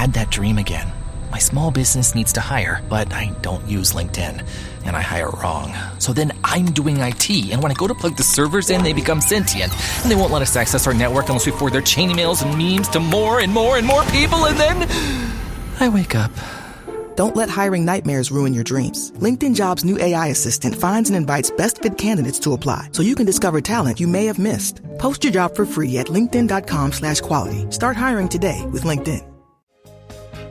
had that dream again. My small business needs to hire, but I don't use LinkedIn, and I hire wrong. So then I'm doing IT, and when I go to plug the servers in, they become sentient, and they won't let us access our network unless we forward their chain emails and memes to more and more and more people, and then I wake up. Don't let hiring nightmares ruin your dreams. LinkedIn Jobs' new AI assistant finds and invites best fit candidates to apply, so you can discover talent you may have missed. Post your job for free at linkedin.com/quality. Start hiring today with LinkedIn.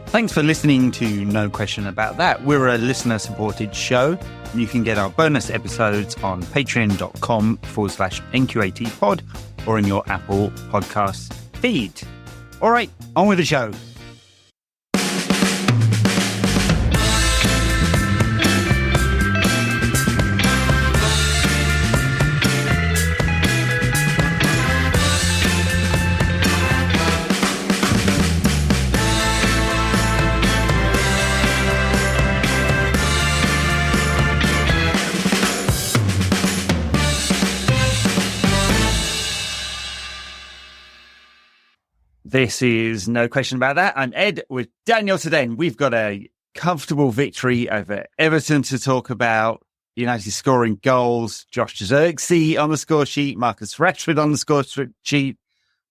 Thanks for listening to No Question About That. We're a listener-supported show. You can get our bonus episodes on patreon.com/NQATpod or in your Apple Podcasts feed. All right, on with the show. This is No Question About That. I'm Ed with Daniel today, and we've got a comfortable victory over Everton to talk about. United scoring goals. Josh Zirkzee on the score sheet. Marcus Rashford on the score sheet.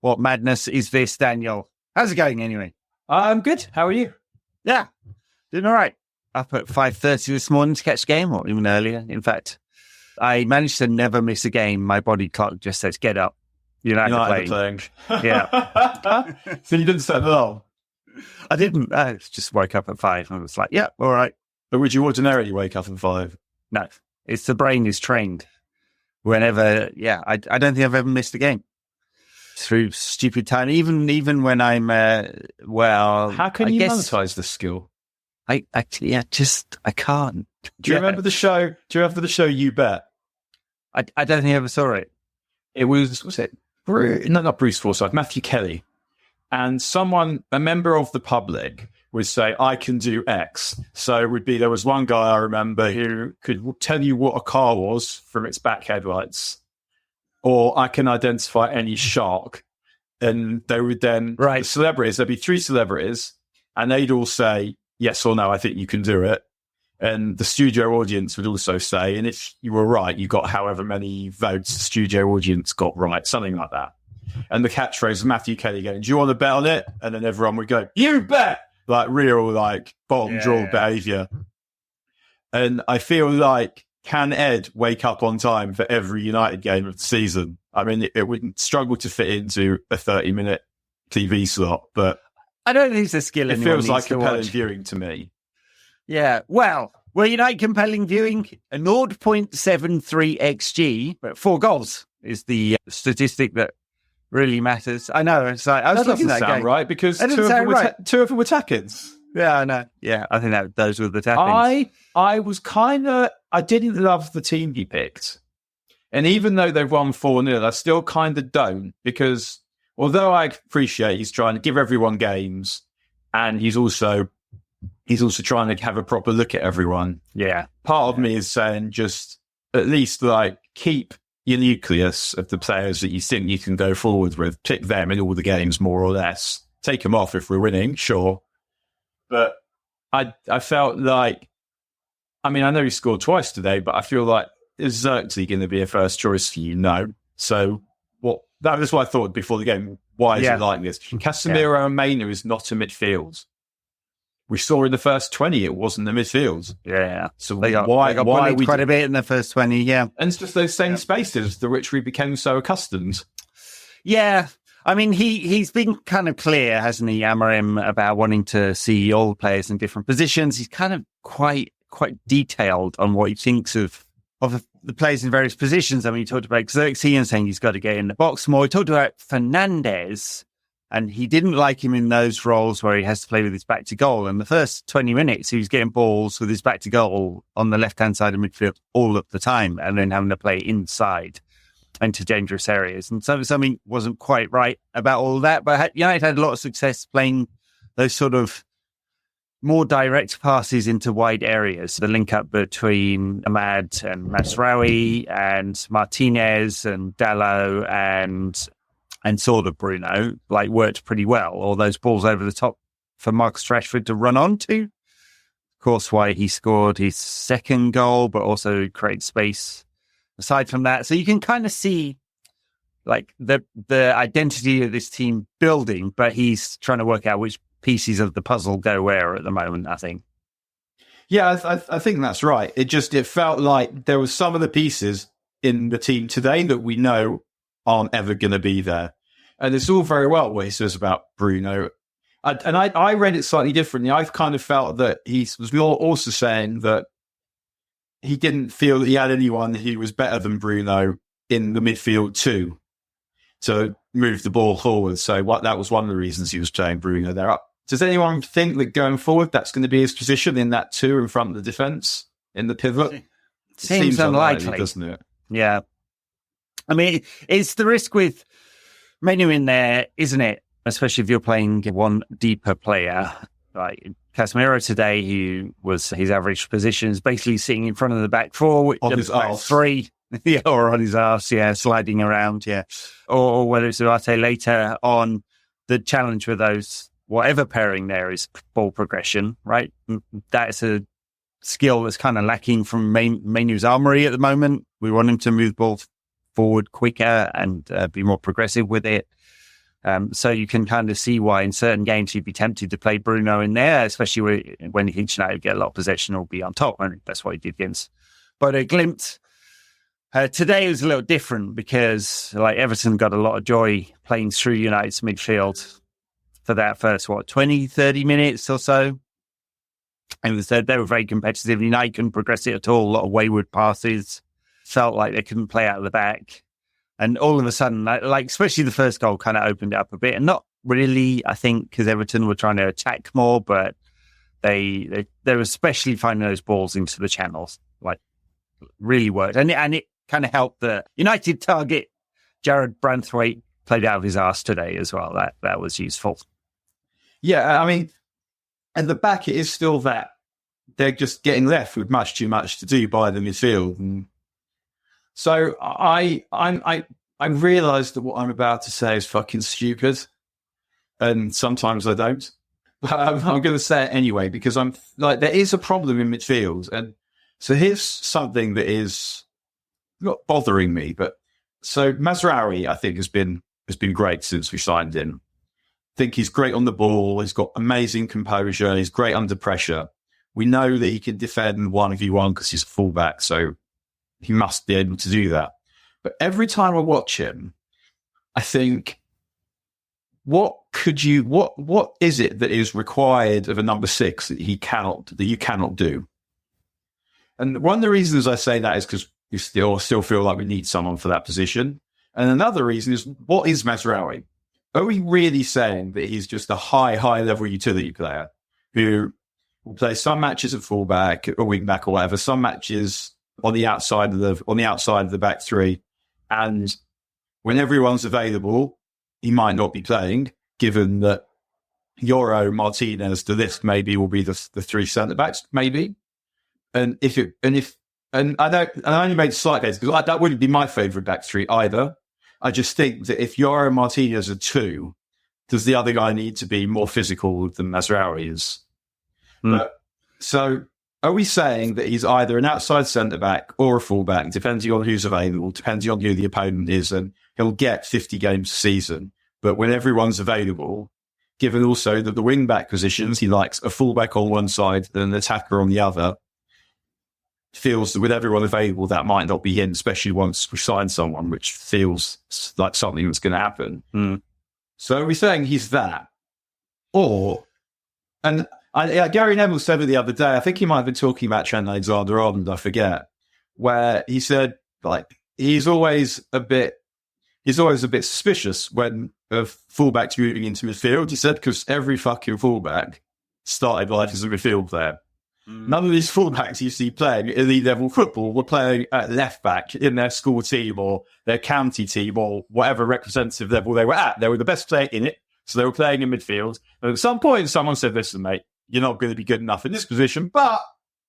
What madness is this, Daniel? How's it going anyway? I'm good. How are you? Yeah, doing all right. Up at 5:30 this morning to catch the game, or even earlier. In fact, I managed to never miss a game. My body clock just says, get up. United playing. Yeah. So you didn't set it alarm? I didn't. I just woke up at 5 and I was like, yeah, all right. But would you ordinarily wake up at 5? No. It's the brain is trained. Whenever, I don't think I've ever missed a game through stupid time. Even when I'm, How can you monetize this skill? I can't. Do you remember the show? You Bet? I don't think I ever saw it. It was it? Not Bruce Forsyth, Matthew Kelly. And a member of the public would say, I can do X. So it would be, there was one guy I remember who could tell you what a car was from its back headlights, or I can identify any shark. And they would then, the celebrities, there'd be 3 celebrities, and they'd all say, yes or no, I think you can do it. And the studio audience would also say, and if you were right, you got however many votes the studio audience got right, something like that. And the catchphrase was Matthew Kelly going, do you want to bet on it? And then everyone would go, you bet! Like real, bottom drawer behaviour. And I feel like, can Ed wake up on time for every United game of the season? I mean, it wouldn't struggle to fit into a 30-minute TV slot, but I don't think it's a skill. It feels like compelling viewing to me. Yeah, well, United compelling viewing, a 0.73 XG, but 4 goals is the statistic that really matters. I know. It's like, I was looking at that game. Right, because two of them were tap-ins. Yeah, I know. Yeah, I think those were the tap-ins. I didn't love the team he picked. And even though they've won 4-0, I still kind of don't, because although I appreciate he's trying to give everyone games, and he's also trying to have a proper look at everyone. Yeah. Part of me is saying just at least keep your nucleus of the players that you think you can go forward with. Pick them in all the games, more or less. Take them off if we're winning, sure. But I felt like, I mean, I know he scored twice today, but I feel like, is Zirkzee going to be a first choice for you? No. So that was what I thought before the game. Why is it like this? Casemiro and Maina is not a midfield. We saw in the first 20, it wasn't the midfield. Yeah. So they got why quite a bit in the first 20, yeah. And it's just those same spaces to which we became so accustomed. Yeah. I mean, he's been kind of clear, hasn't he, Amorim, about wanting to see all the players in different positions. He's kind of quite detailed on what he thinks of the players in various positions. I mean, he talked about Zirkzee and saying he's got to get in the box more. He talked about Fernandes, and he didn't like him in those roles where he has to play with his back to goal. In the first 20 minutes, he was getting balls with his back to goal on the left-hand side of midfield all of the time, and then having to play inside into dangerous areas. And so something wasn't quite right about all that. But United had a lot of success playing those sort of more direct passes into wide areas. The link up between Ahmad and Masraoui and Martinez and Dalot and sort of Bruno, worked pretty well. All those balls over the top for Marcus Rashford to run onto. Of course, why he scored his second goal, but also create space aside from that. So you can kind of see like the identity of this team building, but he's trying to work out which pieces of the puzzle go where at the moment, I think. Yeah, I think that's right. It felt like there was some of the pieces in the team today that we know aren't ever going to be there. And it's all very well what he says about Bruno. I read it slightly differently. I kind of felt that he was also saying that he didn't feel that he had anyone who was better than Bruno in the midfield too, to move the ball forward. So that was one of the reasons he was playing Bruno there up. Does anyone think that going forward that's going to be his position in that two in front of the defence, in the pivot? Seems unlikely, doesn't it? Yeah. I mean, it's the risk with Menu in there, isn't it? Especially if you're playing one deeper player. Like Casemiro today, who was his average position, is basically sitting in front of the back four. On his arse. Three. Yeah, or on his arse, sliding around, Or whether it's Duarte later on, the challenge with those, whatever pairing there is ball progression, right? That's a skill that's kind of lacking from Menu's armory at the moment. We want him to move ball forward quicker and be more progressive with it. So you can kind of see why in certain games you'd be tempted to play Bruno in there, especially when Leeds United get a lot of possession or be on top. I mean, that's what he did against. But a glimpse. Today was a little different because like Everton got a lot of joy playing through United's midfield for that first, 20, 30 minutes or so. And they were very competitive. United couldn't progress it at all. A lot of wayward passes. Felt like they couldn't play out of the back. And all of a sudden, like especially the first goal kind of opened it up a bit. And not really, I think, because Everton were trying to attack more, but they were especially finding those balls into the channels. Like, really worked. And it kind of helped the United target. Jared Branthwaite played out of his arse today as well. That was useful. Yeah, I mean, at the back, it is still that they're just getting left with much too much to do by the midfield. And so I realised that what I'm about to say is fucking stupid, and sometimes I don't. But I'm going to say it anyway because I'm like, there is a problem in midfield, and so here's something that is not bothering me. But so Mazraoui, I think, has been great since we signed him. I think he's great on the ball. He's got amazing composure. He's great under pressure. We know that he can defend 1v1 because he's a fullback, so he must be able to do that. But every time I watch him, I think, what is it that is required of a number 6 that you cannot do? And one of the reasons I say that is because we still feel like we need someone for that position. And another reason is, what is Mazraoui? Are we really saying that he's just a high level utility player who will play some matches at fullback or wing back or whatever, some matches on the outside of the back three, and when everyone's available, he might not be playing, given that Yoro, Martinez, the list maybe will be the three centre backs, maybe. And I only made slight case because that wouldn't be my favourite back three either. I just think that if Yoro Martinez are 2, does the other guy need to be more physical than Mazraoui is? So are we saying that he's either an outside centre-back or a full-back, depending on who's available, depending on who the opponent is, and he'll get 50 games a season, but when everyone's available, given also that the wing-back positions, he likes a full-back on one side and an attacker on the other, feels that with everyone available, that might not be in, especially once we sign someone, which feels like something that's going to happen. So are we saying he's that? Gary Neville said it the other day, I think he might have been talking about Trent Alexander-Arnold, I forget, where he said, like, he's always a bit suspicious when a fullback's moving into midfield. He said, because every fucking fullback started life as a midfield player. None of these fullbacks you see playing elite level football were playing at left back in their school team or their county team or whatever representative level they were at. They were the best player in it, so they were playing in midfield. And at some point, someone said, listen, mate, you're not going to be good enough in this position, but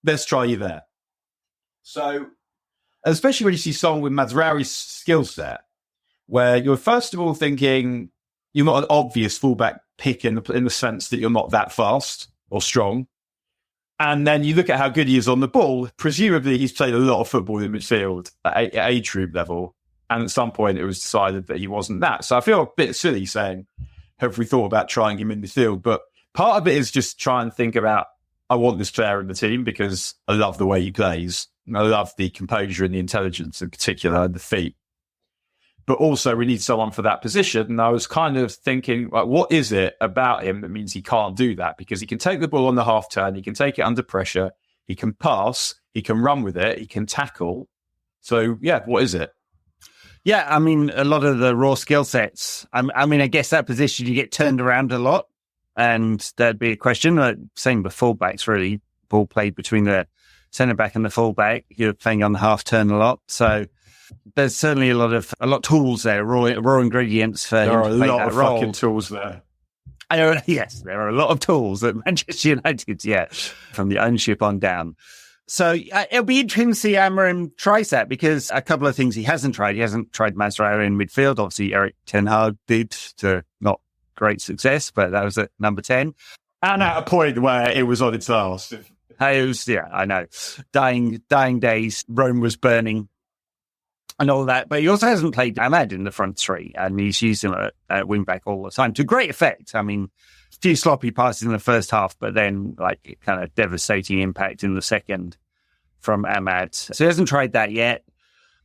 let's try you there. So, especially when you see someone with Mazraoui's skill set, where you're first of all thinking, you're not an obvious fullback pick in the sense that you're not that fast or strong. And then you look at how good he is on the ball. Presumably, he's played a lot of football in midfield at age group level. And at some point, it was decided that he wasn't that. So I feel a bit silly saying, have we thought about trying him in midfield? But part of it is just try and think about, I want this player in the team because I love the way he plays. And I love the composure and the intelligence in particular and the feet. But also, we need someone for that position. And I was kind of thinking, like, what is it about him that means he can't do that? Because he can take the ball on the half turn, he can take it under pressure, he can pass, he can run with it, he can tackle. So, yeah, what is it? Yeah, I mean, a lot of the raw skill sets. I mean, I guess that position you get turned around a lot, and that'd be a question. Same with fullbacks, really. Ball played between the centre back and the fullback. You're playing on the half turn a lot, so. There's certainly a lot of tools there, raw ingredients for there him are to a play lot that of role. fucking tools there. Yes, there are a lot of tools at Manchester United, from the ownership on down. So it'll be interesting to see Amorim tries that, because a couple of things he hasn't tried. He hasn't tried Mascherano in midfield. Obviously, Erik ten Hag did, to not great success, but that was at number 10. And at a point where it was on its last. I know. Dying days, Rome was burning. And all that, but he also hasn't played Ahmad in the front three, and he's used him at wing back all the time to great effect. I mean, a few sloppy passes in the first half, but then like kind of devastating impact in the second from Ahmad. So he hasn't tried that yet.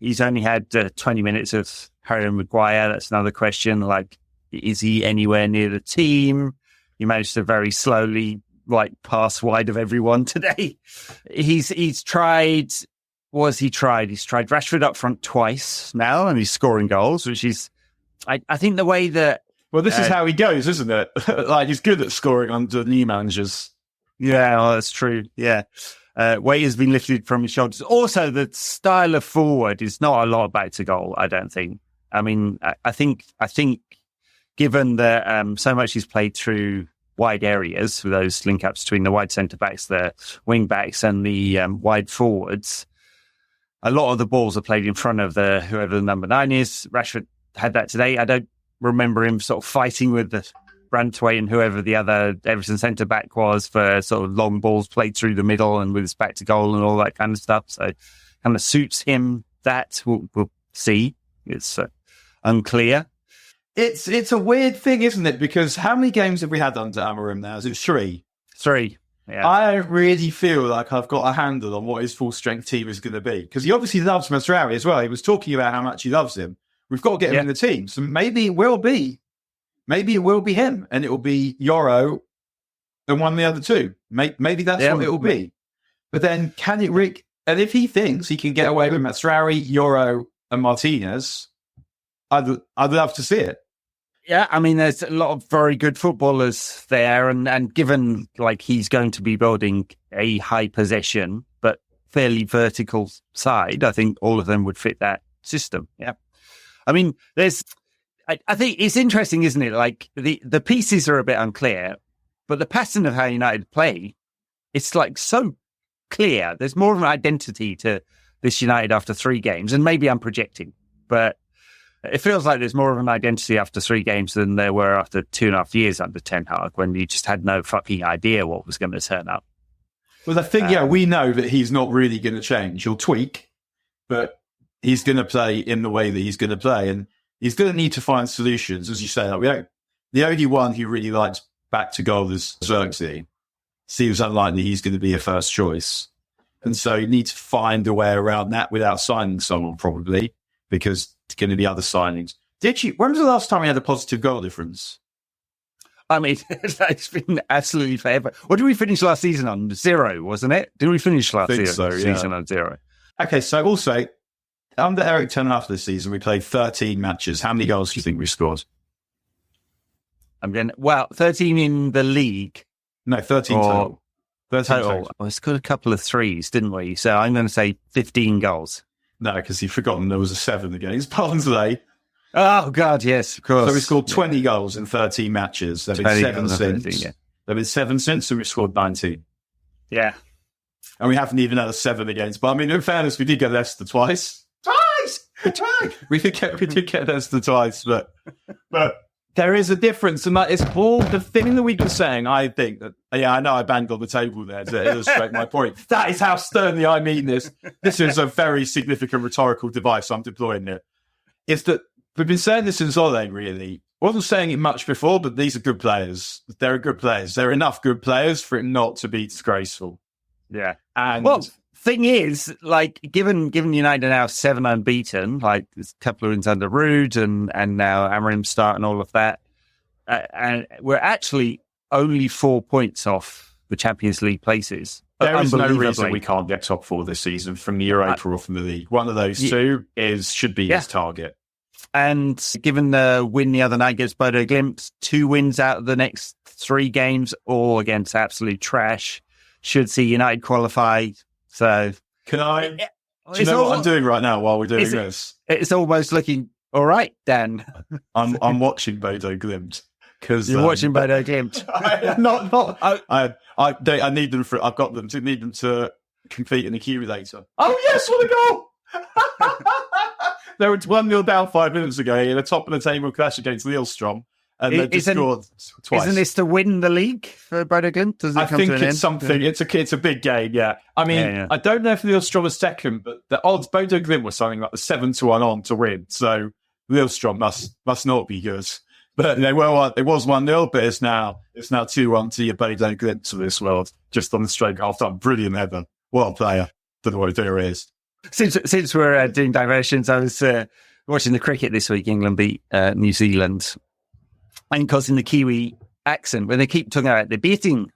He's only had 20 minutes of Harry Maguire. That's another question. Like, is he anywhere near the team? He managed to very slowly pass wide of everyone today. He's tried. He's tried Rashford up front twice now, and he's scoring goals, which is, I think, the way that... Well, this is how he goes, isn't it? He's good at scoring under new managers. Yeah, well, that's true. Yeah. Weight has been lifted from his shoulders. Also, the style of forward is not a lot back to goal, I don't think. I mean, I think given that so much he's played through wide areas, with those link-ups between the wide centre-backs, the wing-backs, and the wide forwards... A lot of the balls are played in front of whoever the number 9 is. Rashford had that today. I don't remember him sort of fighting with the Brantwaite and whoever the other Everton centre-back was for sort of long balls played through the middle and with his back to goal and all that kind of stuff. So kind of suits him that. We'll see. It's unclear. It's a weird thing, isn't it? Because how many games have we had under Amorim now? Is it 3? 3. Yeah. I really feel like I've got a handle on what his full-strength team is going to be. Because he obviously loves Masraoui as well. He was talking about how much he loves him. We've got to get him in the team. So maybe it will be him. And it will be Yoro and one of the other two. Maybe that's what it will be. But then can it, Rick? And if he thinks he can get away with Masraoui, Yoro and Martinez, I'd love to see it. Yeah, I mean, there's a lot of very good footballers there, and given he's going to be building a high possession but fairly vertical side, I think all of them would fit that system. Yeah, I mean, I think it's interesting, isn't it? Like the pieces are a bit unclear, but the pattern of how United play, it's so clear. There's more of an identity to this United after 3 games, and maybe I'm projecting, but. It feels like there's more of an identity after 3 games than there were after 2.5 years under Ten Hag, when you just had no fucking idea what was going to turn up. Well, the thing, we know that he's not really going to change. He'll tweak, but he's going to play in the way that he's going to play, and he's going to need to find solutions, as you say. The only one who really likes back to goal is Xerxes. Seems unlikely he's going to be a first choice, and so you need to find a way around that without signing someone, probably, because it's going to be other signings. When was the last time we had a positive goal difference? I mean, it's been absolutely forever. What did we finish last season on? 0, wasn't it? Did we finish last season on 0? Okay, so also, under Erik ten Hag this season, we played 13 matches. How many goals do you think we scored? 13 in the league. No, 13 total. 13 total. Well, we scored a couple of 3s, didn't we? So I'm going to say 15 goals. No, because you've forgotten there was a 7 against Barnsley. Oh, God, yes, of course. So we scored 20 goals in 13 matches. There have been 7 since. 13, There have been 7 since, and we scored 19. Yeah. And we haven't even had a 7 against. But I mean, in fairness, we did get Leicester twice. We did get Leicester twice, but There is a difference, and that is all the thing that we've been saying. I think that, I know I banged on the table there to illustrate my point. That is how sternly I mean this. This is a very significant rhetorical device I'm deploying here. Is that we've been saying this since Ole, really. I wasn't saying it much before, but these are good players. They're good players. There are enough good players for it not to be disgraceful. Yeah. And thing is, like, given United are now 7 unbeaten, like there's a couple of wins under Rude and now Amorim start and all of that, and we're actually only 4 points off the Champions League places. There is no reason we can't get top 4 this season from the Europa or from the league. One of those two should be his target. And given the win the other night against Bodo Glimt, 2 wins out of the next 3 games, all against absolute trash, should see United qualify. So, do you know what I'm doing right now while we're doing this? It's almost looking all right, Dan. I'm watching Bodo Glimt because you're watching Bodo Glimt. I need them for. I've got them to need them to compete in the accumulator. Oh yes, what a goal! They were 1-0 down 5 minutes ago in a top of the table clash against Lillestrøm. And they just scored twice. Isn't this to win the league for Bodo Glimt? I think it's something. It's a big game, yeah. I mean, I don't know if Lillestrøm was second, but the odds Bodo Glimt was something like 7-1 on to win. So Lillestrøm must not be good. But they were. It was 1-0, but it's now 2-1 to your Bodo Glimt of this world. Just on the straight half time, brilliant ever. What a player! Don't know what a is. Since we're doing diversions, I was watching the cricket this week. England beat New Zealand. And because in the Kiwi accent, when they keep talking about the beating,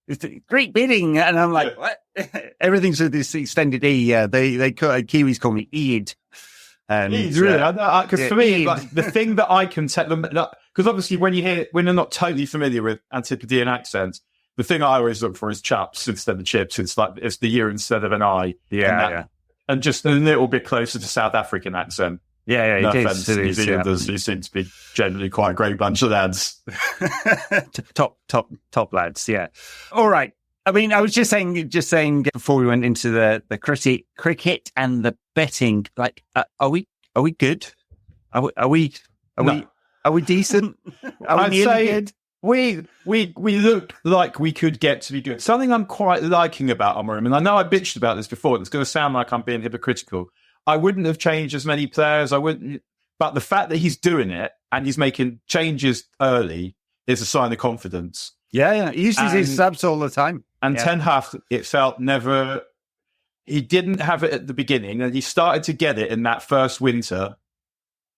it's great beating, and I'm like, what? Everything's with this extended E. Kiwis call me Eid. And really, because for me, like, the thing that I can tell them, because obviously when you're not totally familiar with Antipodean accents, the thing I always look for is chaps instead of chips. It's like it's the U instead of an I, and just a little bit closer to South African accent. Yeah, no offense, New Zealanders who seem to be generally quite a great bunch of lads. top lads, yeah. All right. I mean, I was just saying before we went into the cricket and the betting, like, are we good? Are we decent? Are we nearly good? We look like we could get to be good. Something I'm quite liking about Amorim, and I know I bitched about this before, and it's going to sound like I'm being hypocritical. I wouldn't have changed as many players. But the fact that he's doing it and he's making changes early is a sign of confidence. Yeah. He uses his subs all the time. And Ten Hag, it felt he didn't have it at the beginning, and he started to get it in that first winter.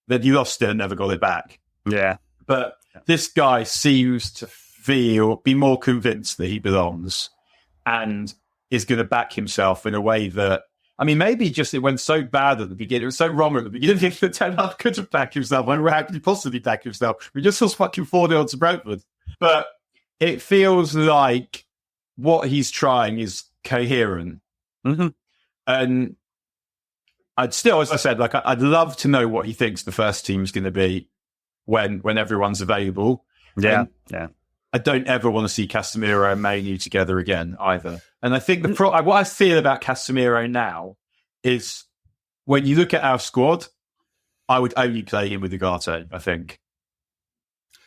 Then he lost it and never got it back. Yeah. But this guy seems to be more convinced that he belongs and is going to back himself in a way that, I mean, maybe just it went so bad at the beginning. It was so wrong at the beginning that Ten Hag could have backed himself. How could he possibly back himself? We just lost fucking 4-0 to Brentford. But it feels like what he's trying is coherent. Mm-hmm. And I'd still, as I said, like I'd love to know what he thinks the first team's going to be when everyone's available. Yeah. I don't ever want to see Casemiro and Manu together again either. And I think what I feel about Casemiro now is when you look at our squad, I would only play him with Ugarte, I think.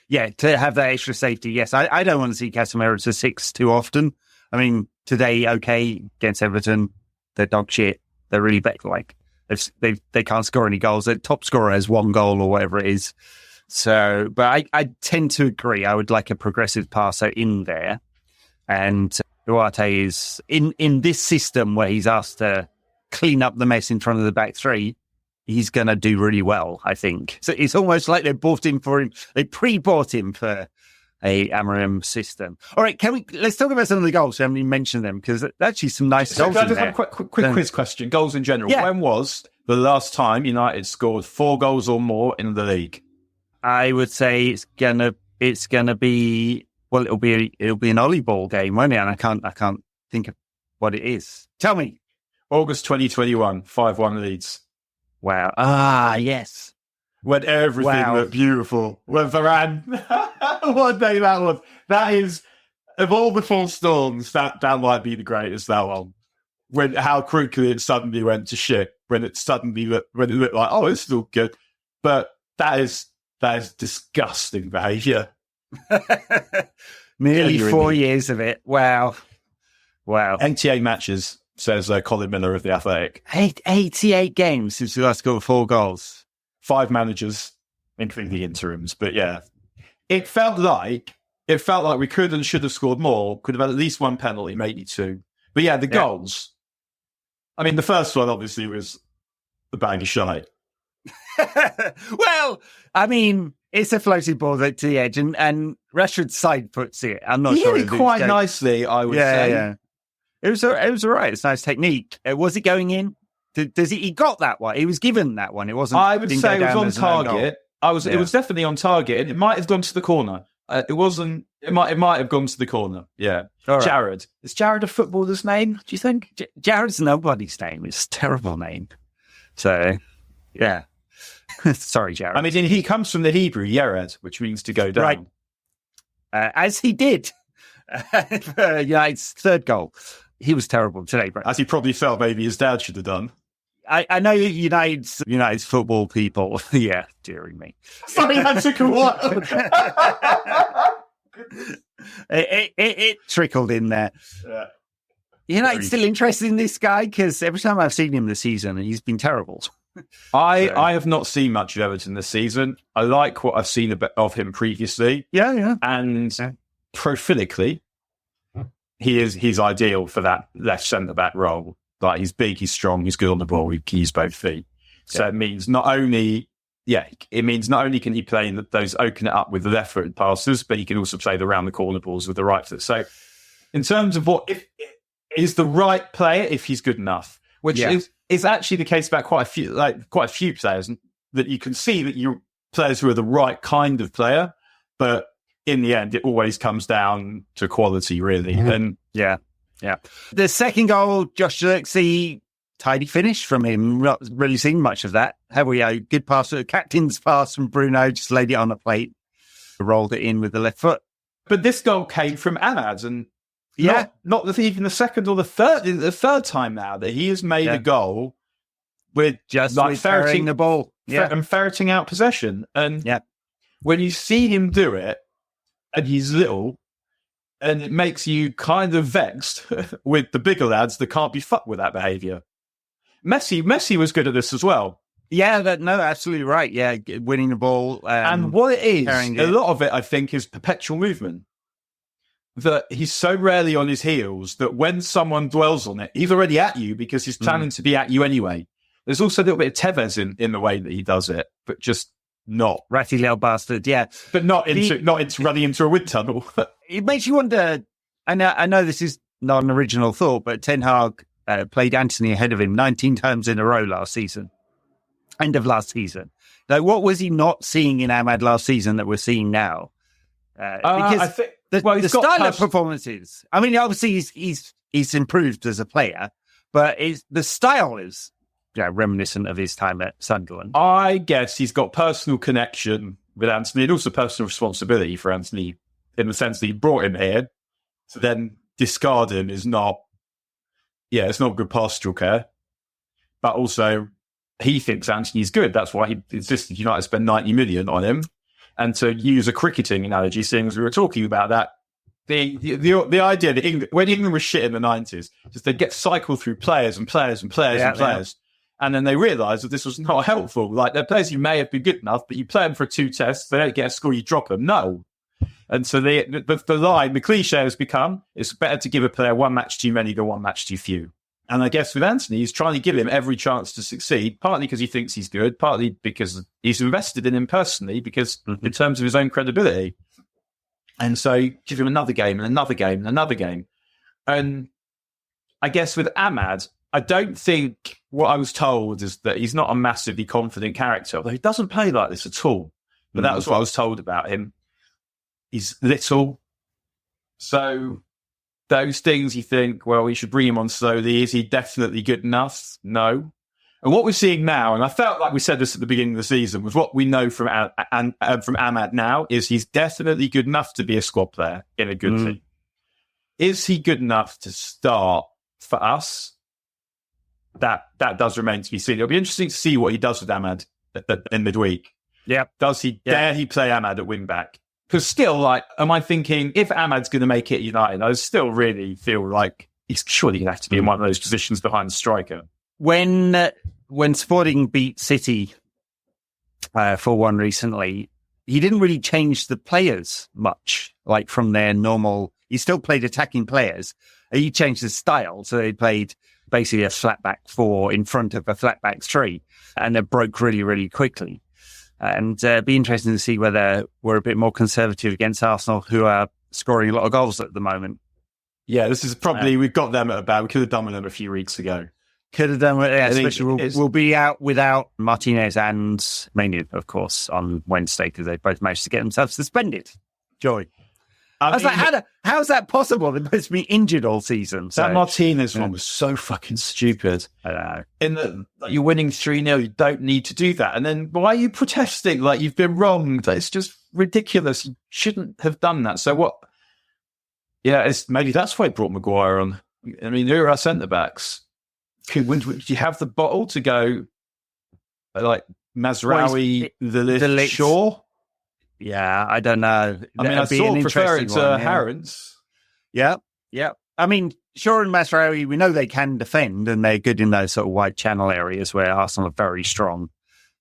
Yeah, to have that extra safety, yes. I don't want to see Casemiro to 6 too often. I mean, today, okay, against Everton, they're dog shit. They're really bad. Like, they can't score any goals. Their top scorer has 1 goal or whatever it is. So, but I tend to agree. I would like a progressive passer in there. And Duarte is in this system where he's asked to clean up the mess in front of the back three. He's going to do really well, I think. So it's almost like they bought him for him. They pre-bought him for a Amorim system. All right, let's talk about some of the goals. I haven't even mentioned them because actually some nice goals. Can I just have a quick quiz question? Goals in general. Yeah. When was the last time United scored 4 goals or more in the league? I would say it's gonna be, well, it'll be an Ollie ball game, won't it? And I can't think of what it is. Tell me. August 2021, 5-1 Leeds. Wow. Ah, yes. When everything looked beautiful. When Varane, what day that was. That is, of all the 4 storms, that might be the greatest, that one. How quickly it suddenly went to shit. When it looked like, oh, it's still good. But that is That is disgusting behaviour. Nearly 4 years of it. Wow. 88 matches, says Colin Miller of The Athletic. 88 games since we last scored 4 goals. 5 managers, including the interims. But yeah, it felt like we could and should have scored more. Could have had at least 1 penalty, maybe 2. But yeah, the goals. I mean, the first one obviously was the bang of shy. Well, I mean, it's a floating ball to the edge, and Rashford's side puts it. I'm not sure. He hit it quite nicely, I would say. Yeah. It was all right. It's nice technique. Was it going in? He got that one? He was given that one. It wasn't. I would say it was on target. It was definitely on target, and it might have gone to the corner. It wasn't. It might have gone to the corner. Yeah. Right. Jared. Is Jared a footballer's name? Do you think? Jared's nobody's name. It's a terrible name. So, yeah. Sorry, Jared. I mean, he comes from the Hebrew Yered, which means to go down. Right. As he did for United's 3rd goal. He was terrible today, Brett. As he probably felt maybe his dad should have done. I know United's football people. Yeah, dearing me. Sorry, that took a while. it trickled in there. Yeah. United's still interested in this guy because every time I've seen him this season, he's been terrible. I have not seen much of Everton this season. I like what I've seen of him previously. Yeah. And prophilically, he's ideal for that left centre-back role. Like, he's big, he's strong, he's good on the ball, he can use both feet. So it means not only can he play in those open it up with the left-footed passes, but he can also play the round the corner balls with the right foot. So in terms of if the right player if he's good enough, which is actually the case about quite a few players, that you can see that you're players who are the right kind of player, but in the end, it always comes down to quality, really. Mm-hmm. And yeah. The second goal, Josh Zirkzee, tidy finish from him. Not really seen much of that, have we? A good pass, a captain's pass from Bruno, just laid it on the plate, rolled it in with the left foot. But this goal came from Ahmad, and not even the second or the third time now that he has made a goal with just like ferreting the ball and ferreting out possession. And when you see him do it, and he's little, and it makes you kind of vexed with the bigger lads that can't be fucked with that behaviour. Messi was good at this as well. Yeah, absolutely right. Yeah, winning the ball. And what it is, a lot of it, I think, is perpetual movement. That he's so rarely on his heels that when someone dwells on it, he's already at you because he's planning to be at you anyway. There's also a little bit of Tevez in the way that he does it, but just not. Ratty little bastard, yeah. But not into running into a wind tunnel. It makes you wonder, I know this is not an original thought, but Ten Hag played Anthony ahead of him 19 times in a row last season. End of last season. Like, what was he not seeing in Ahmad last season that we're seeing now? Because I think, the style of performances, I mean, obviously he's improved as a player, but the style is reminiscent of his time at Sunderland. I guess he's got personal connection with Anthony and also personal responsibility for Anthony in the sense that he brought him here. So then discard him is not good pastoral care. But also, he thinks Anthony's good. That's why he insisted United spend 90 million on him. And to use a cricketing analogy, seeing as we were talking about that, the idea that when England was shit in the 90s, just they'd get cycled through players and players and players and players. And then they realised that this was not helpful. Like, they're players who may have been good enough, but you play them for 2 tests, they don't get a score, you drop them. No. And so the cliche has become, it's better to give a player 1 match too many than 1 match too few. And I guess with Anthony, he's trying to give him every chance to succeed, partly because he thinks he's good, partly because he's invested in him personally, because in terms of his own credibility. And so give him another game and another game and another game. And I guess with Ahmad, I don't think what I was told is that he's not a massively confident character, although he doesn't play like this at all. But that was what I was told about him. He's little. So those things you think, well, we should bring him on slowly. Is he definitely good enough? No. And what we're seeing now, and I felt like we said this at the beginning of the season, was what we know from Ahmad now is he's definitely good enough to be a squad player in a good team. Is he good enough to start for us? That does remain to be seen. It'll be interesting to see what he does with Ahmad in midweek. Yeah. Dare he play Ahmad at wing back? Because still, like, am I thinking if Ahmad's going to make it at United, I still really feel like he's surely going to have to be in one of those positions behind the striker. When Sporting beat City 4-1 recently, he didn't really change the players much, like from their normal. He still played attacking players. He changed his style, so they played basically a flat back 4 in front of a flat back 3, and it broke really, really quickly. And be interesting to see whether we're a bit more conservative against Arsenal, who are scoring a lot of goals at the moment. Yeah, this is probably we've got them at about. We could have done with them a few weeks ago. Could have done with it, especially we'll be out without Martinez and Maynard, of course, on Wednesday because they both managed to get themselves suspended. Joy. I was like, how is that possible? They're supposed to be injured all season. That Martinez one was so fucking stupid. I know. In that you're winning 3-0, you don't need to do that. And then why are you protesting like you've been wronged? It's just ridiculous. You shouldn't have done that. So what? Yeah, maybe that's why it brought Maguire on. I mean, who are our centre-backs? Do you have the bottle to go like Mazraoui, the Ligt, Shaw? Yeah, I don't know. I mean, I sort of prefer it to Harrods. Yeah. I mean, Shaw and Mazraoui, we know they can defend and they're good in those sort of wide channel areas where Arsenal are very strong.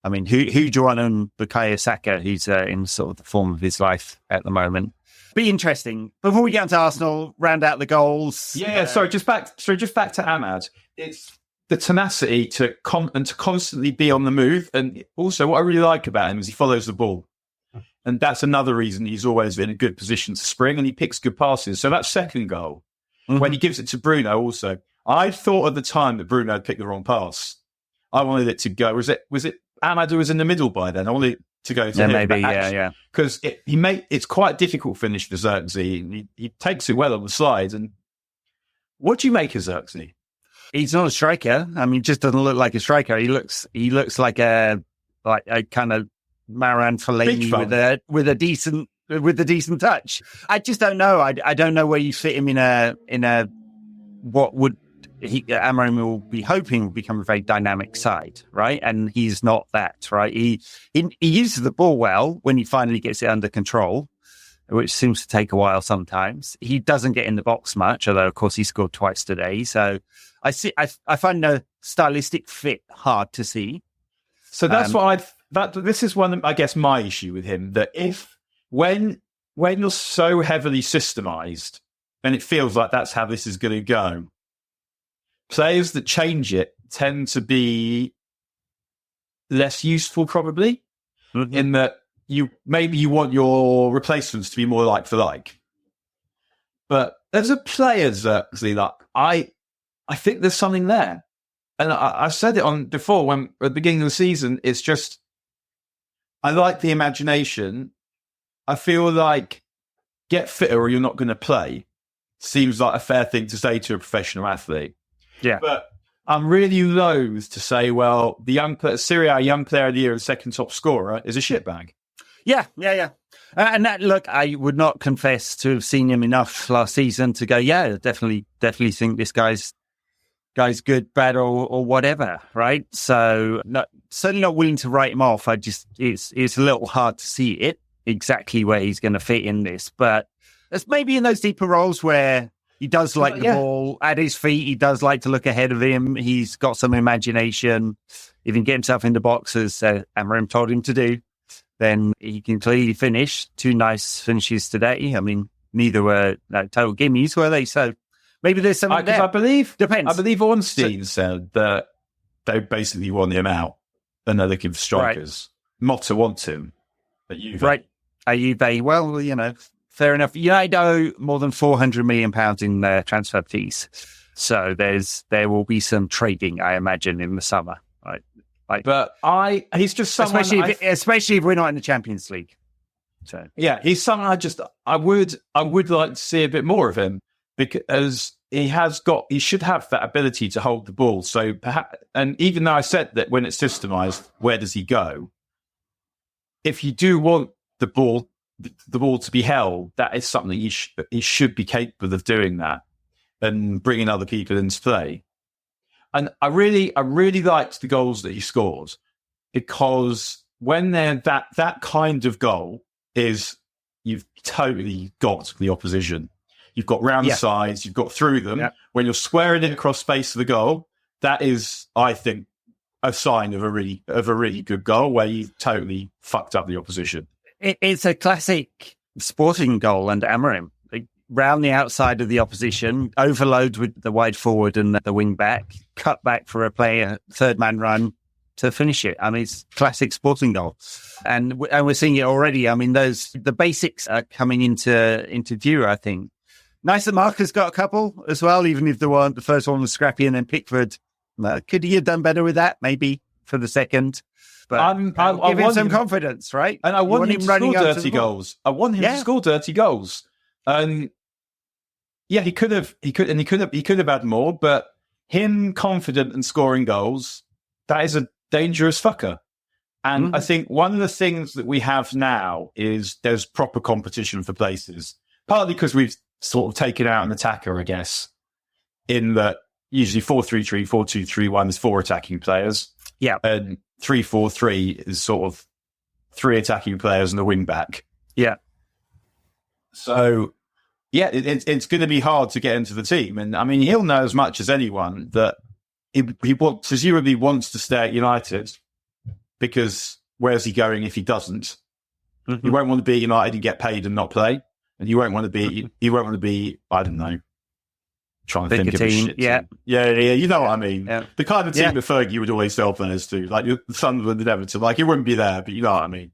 I mean, who do you want on Bukayo Saka, who's in sort of the form of his life at the moment? Be interesting. Before we get into Arsenal, round out the goals. Yeah, just back to Ahmad. It's the tenacity to constantly be on the move, and also what I really like about him is he follows the ball, and that's another reason he's always in a good position to spring, and he picks good passes. So that second goal, when he gives it to Bruno, also I thought at the time that Bruno had picked the wrong pass. I wanted it to go. Was it Ahmad who was in the middle by then? I wanted it to go to him. Maybe, yeah. Because it's quite a difficult finish for Xerxes. He takes it well on the slides. And what do you make of Xerxes? He's not a striker. I mean, just doesn't look like a striker. He looks like a kind of Maran Fellaini with a decent touch. I just don't know. I don't know where you fit him in a what would Amorim will be hoping will become a very dynamic side, right? And he's not that, right? He uses the ball well when he finally gets it under control, which seems to take a while sometimes. He doesn't get in the box much, although of course he scored twice today. So I find the stylistic fit hard to see. So that's this is one of, I guess, my issue with him, that when you're so heavily systemized and it feels like that's how this is going to go, players that change it tend to be less useful, probably, in that you want your replacements to be more like for like. But as a player, Xerxes, like I think there's something there, and I said it on before when at the beginning of the season. It's just I like the imagination. I feel like get fitter or you're not going to play seems like a fair thing to say to a professional athlete. Yeah, but I'm really loath to say, well, the Serie A young player of the year and second top scorer is a shitbag. Yeah. And that, look, I would not confess to have seen him enough last season to go, yeah, definitely think this guy's good, bad, or whatever, right? So certainly not willing to write him off. It's a little hard to see it exactly where he's going to fit in this, but it's maybe in those deeper roles where he does like the ball at his feet. He does like to look ahead of him. He's got some imagination. If he can get himself in the box, as Amorim told him to do, then he can clearly finish. 2 nice finishes today. I mean, neither were total gimmies, were they? So maybe there's something there. I believe Depends. I believe Ornstein said that they basically won him out and they're looking for strikers. Right. Motta wants him at Juve. Right. At Juve, well, fair enough. United owe more than £400 million in their transfer fees. So there will be some trading, I imagine, in the summer. Right? But he's just someone... Especially if we're not in the Champions League. So yeah, he's someone I would like to see a bit more of him, because he should have that ability to hold the ball. So perhaps, and even though I said that when it's systemized, where does he go? If you do want the ball to be held, that is something he should be capable of doing that and bringing other people into play. And I really liked the goals that he scored, because when they're that kind of goal is you've totally got the opposition. You've got round the sides, you've got through them. Yeah. When you're squaring it across space of the goal, that is, I think, a sign of a really good goal where you totally fucked up the opposition. It's a classic sporting goal under Amorim. Round the outside of the opposition, overload with the wide forward and the wing back, cut back for a player, third man run to finish it. I mean, it's classic sporting goal. And we're seeing it already. I mean, the basics are coming into view, I think. Nice that Marcus got a couple as well, even if the first one was scrappy, and then Pickford. Could he have done better with that? Maybe for the second. But give him some confidence, right? And I want him to score dirty goals. I want him to score dirty goals. Yeah, he could have had more, but him confident and scoring goals, that is a dangerous fucker. And I think one of the things that we have now is there's proper competition for places, partly because we've sort of taken out an attacker, I guess, in that usually 4-3-3, 4-2-3-1 is 4 attacking players. Yeah. And 3-4-3 is sort of 3 attacking players and a wing back. Yeah. So, yeah, it's going to be hard to get into the team. And I mean, he'll know as much as anyone that he presumably wants to stay at United, because where's he going if he doesn't? He won't want to be at United and get paid and not play. And you won't want to be, I don't know, trying to think of a shit team. Yeah, you know what I mean. Yeah. The kind of team that Fergie would always sell players to, like Sunderland and Everton. Like, he wouldn't be there, but you know what I mean.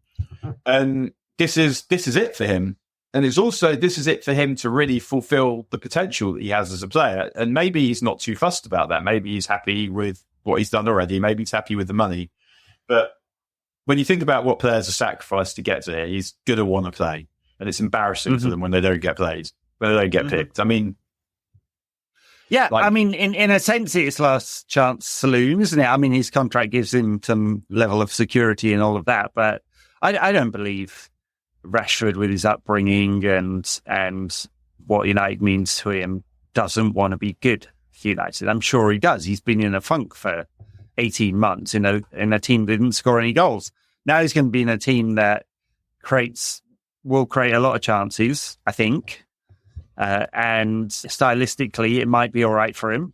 And this is it for him. And it's also, this is it for him to really fulfill the potential that he has as a player. And maybe he's not too fussed about that. Maybe he's happy with what he's done already. Maybe he's happy with the money. But when you think about what players are sacrificed to get to here, he's going to want to play. And it's embarrassing for them when they don't get played, when they don't get picked. I mean... Yeah, I mean, in a sense, it's last chance saloon, isn't it? I mean, his contract gives him some level of security and all of that. But I don't believe Rashford, with his upbringing and what United means to him, doesn't want to be good for United. I'm sure he does. He's been in a funk for 18 months in a team that didn't score any goals. Now he's going to be in a team that will create a lot of chances, I think. And stylistically, it might be all right for him.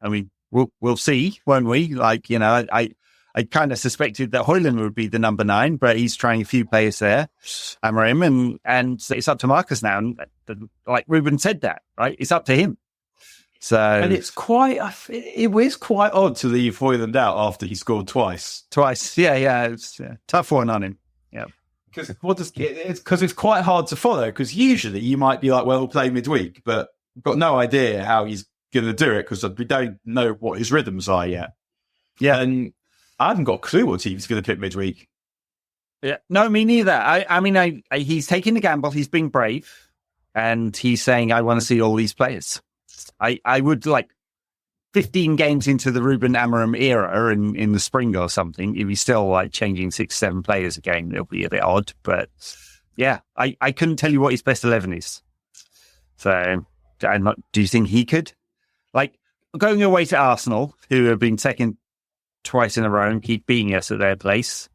I mean, we'll see, won't we? Like, you know, I kind of suspected that Højlund would be the number 9, but he's trying a few players there, Amorim, and it's up to Marcus now. And like Ruben said that, right? It's up to him. So, and it was quite odd to leave Højlund out after he scored twice. Yeah. It's a tough one on him. Yeah. Because it's quite hard to follow, because usually you might be like, well, we'll play midweek, but we've got no idea how he's going to do it because we don't know what his rhythms are yet. Yeah. And I haven't got a clue what team's going to pick midweek. Yeah. No, me neither. I mean, he's taking the gamble. He's being brave, and he's saying, I want to see all these players. I would like 15 games into the Ruben Amorim era in the spring or something, if he's still like changing 6-7 players a game, it'll be a bit odd. But yeah, I couldn't tell you what his best 11 is. So do you think he could? Like, going away to Arsenal, who have been second twice in a row and keep beating us at their place,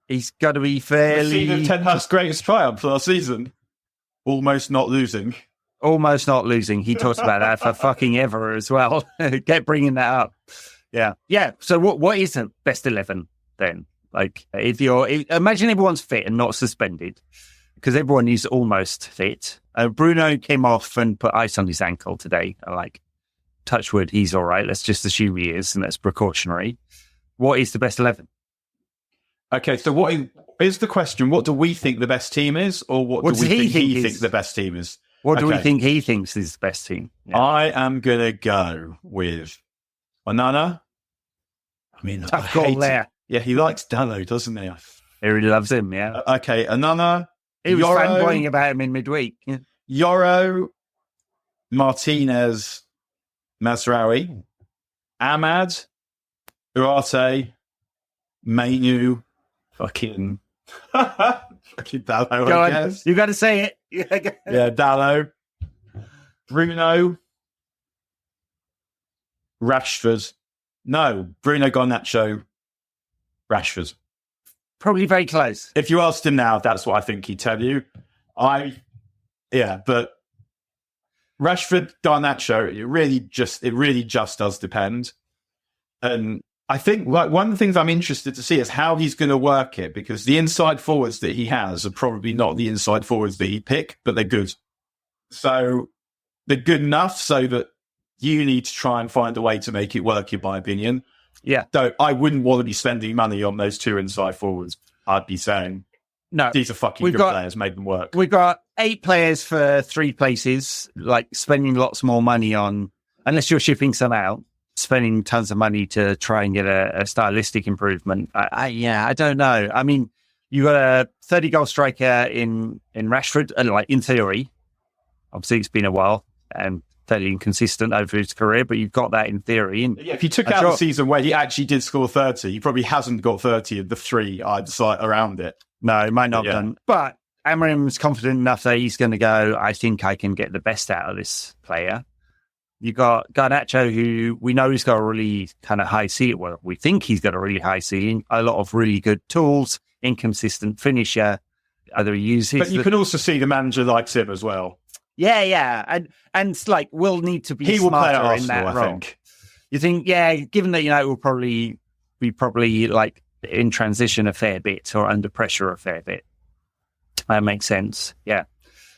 he's got to be fairly... We've seen Ten Hag's greatest triumph last season. Almost not losing. He talks about that for fucking ever as well. Kept bringing that up. Yeah. So what is the best 11 then? Like, imagine everyone's fit and not suspended, because everyone is almost fit. Bruno came off and put ice on his ankle today. Like, touch wood, he's all right. Let's just assume he is, and that's precautionary. What is the best 11? Okay, so what is the question? What do we think the best team is, or what do we think he thinks the best team is? What do we think he thinks is the best team? Yeah. I am going to go with Onana. I mean, tough call there. Yeah, he likes Dallo, doesn't he? He really loves him, yeah. Okay, Onana. He was fanboying about him in midweek. Yeah. Yoro, Martinez, Mazraoui, Ahmad, Ugarte, Mainu, fucking Dallo, I guess. You got to say it. Yeah, Dallo, Bruno, Rashford. No, Bruno Garnacho, Rashford. Probably very close. If you asked him now, that's what I think he'd tell you. But Rashford, Garnacho, it really just does depend. And I think one of the things I'm interested to see is how he's going to work it, because the inside forwards that he has are probably not the inside forwards that he'd pick, but they're good. So they're good enough so that you need to try and find a way to make it work, in my opinion. Yeah. Though I wouldn't want to be spending money on those 2 inside forwards. I'd be saying, no, these are fucking good players, make them work. We've got 8 players for 3 places, like spending lots more money on, unless you're shipping some out, spending tons of money to try and get a stylistic improvement. I don't know. I mean, you got a 30-goal striker in Rashford, like in theory. Obviously, it's been a while and fairly inconsistent over his career, but you've got that in theory. And if you took out the season where he actually did score 30, he probably hasn't got 30 of the 3 I'd cite around it. No, it might not have done. But Amorim's confident enough that he's going to go, I think I can get the best out of this player. You got Garnacho, who we know he's got a really kind of high ceiling. Well, we think he's got a really high ceiling, a lot of really good tools, inconsistent finisher. Either he uses, but you can also see the manager likes him as well. Yeah, and it's like we'll need to be. He will play at Arsenal, in that I role. think. You think, given that United will probably be like in transition a fair bit or under pressure a fair bit. That makes sense. Yeah.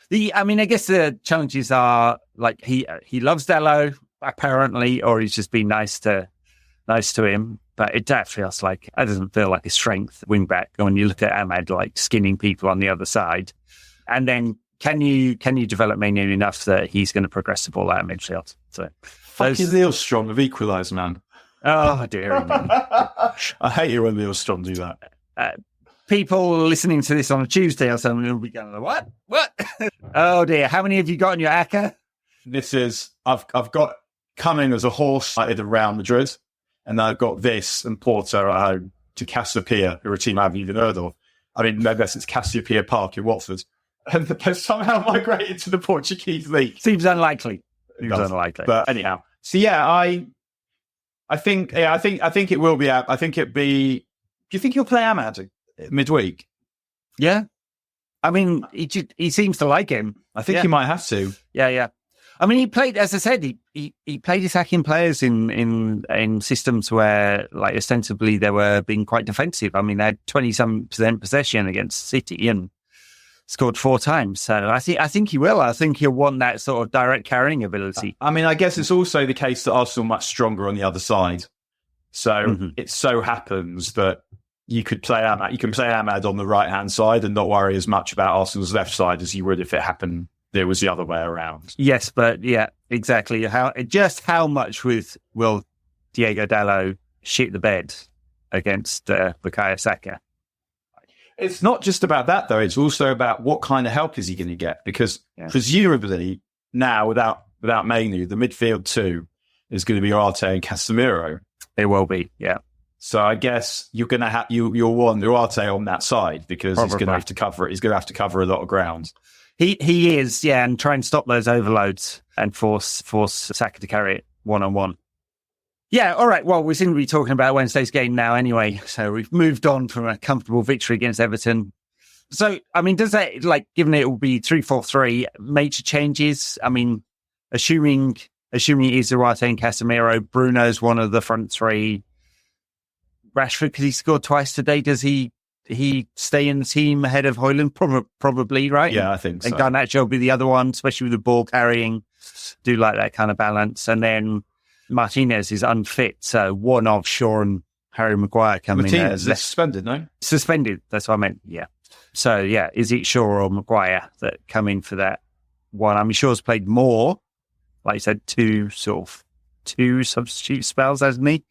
I guess the challenges are like he loves Dalot apparently, or he's just been nice to him. But it doesn't feel like a strength wing back when you look at Ahmad like skinning people on the other side. And then can you develop Mainu enough that he's going to progress the ball out of midfield? So fucking Neil Strong have equalised, man. Oh dear. I hate it when Neil Strong do that. People listening to this on a Tuesday or something will be going, what? Oh dear. How many have you got in your ACCA? This is, I've got coming as a horse at around Madrid, and I've got this and Porto at home to Cassiopeia, who are a team I haven't even heard of. I mean, no less it's Cassiopeia Park in Watford. And they've somehow migrated to the Portuguese league. Seems unlikely. But anyhow, so yeah, I think it will be out. I think it'd be. Do you think he'll play Ahmad midweek? Yeah, I mean, he seems to like him. I think he might have to. Yeah. I mean, he played, as I said, he played attacking players in systems where, like, ostensibly they were being quite defensive. I mean, they had 20% possession against City and scored 4 times. So I think he will. I think he'll want that sort of direct carrying ability. I mean, I guess it's also the case that Arsenal are much stronger on the other side. So it so happens that you can play Ahmad on the right hand side and not worry as much about Arsenal's left side as you would if it happened it was the other way around. Yes, but yeah, exactly. How much will Diego Dalot shit the bed against Bukayo Saka? It's not just about that, though. It's also about what kind of help is he going to get? Because presumably now, without Mainu, the midfield 2 is going to be Arte and Casemiro. It will be, yeah. So I guess you're going to have you'll want Arte on that side because he's going to have to cover it. He's going to have to cover a lot of ground. He is, yeah, and try and stop those overloads and force Saka to carry it 1-on-1. Yeah, all right. Well, we seem to be talking about Wednesday's game now anyway, so we've moved on from a comfortable victory against Everton. So, I mean, does that, like, given it will be 3-4-3, major changes? I mean, assuming it is Arte and Casemiro, Bruno's one of the front 3. Rashford, because he scored twice today, does he stay in the team ahead of Højlund? Probably, right? Yeah, I think so. And Garnacho will be the other one, especially with the ball carrying. Do like that kind of balance. And then Martinez is unfit, so one of Shaw and Harry Maguire coming in. Martinez is suspended, no? Suspended, that's what I meant, yeah. So, yeah, is it Shaw or Maguire that come in for that one? I mean, Shaw's played more, like you said, 2 substitute spells, hasn't he?